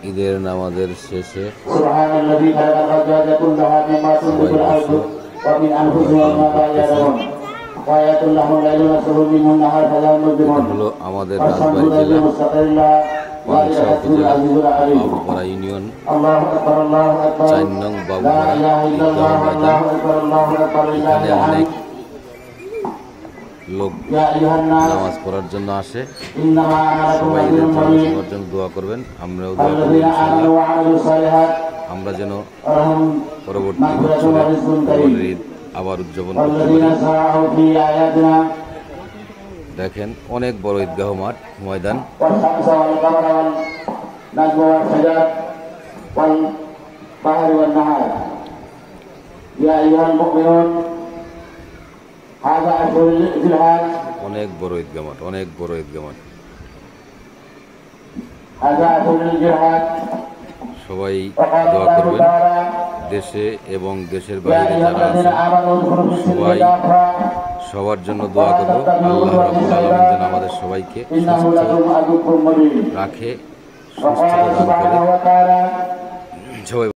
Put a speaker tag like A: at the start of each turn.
A: ঈদের নামাজের শেষে হলো আমাদের রাজবাড়ী জেলা পাংশা উপজেলা বাবুপাড়া ইউনিয়ন ৪ নং বাবুপাড়া ঈদগাহ ময়দান। এখানে অনেক লোক নামাজ পড়ার জন্য আসে। সবাই ঈদের পড়ার জন্য দোয়া করবেন, আমরাও দোয়া করব ইনশাআল্লাহ। আমরা যেন পরবর্তী বছরে ঈদ আবার উদযাপন করতে পারি। দেখেন অনেক বড় ঈদগাহ মাঠ ময়দান। অনেক বড় ঈদগাহ মাঠ, অনেক বড় ঈদগাহ মাঠ। সবাই দোয়া করবেন, দেশে এবং দেশের বাইরে যারা আছেন সবাই সবার জন্য দোয়া করব। আল্লাহ রাব্বুল আলামিন যেন আমাদের সবাইকে সুস্থ রাখে, সুস্থতা দান করে। সবাই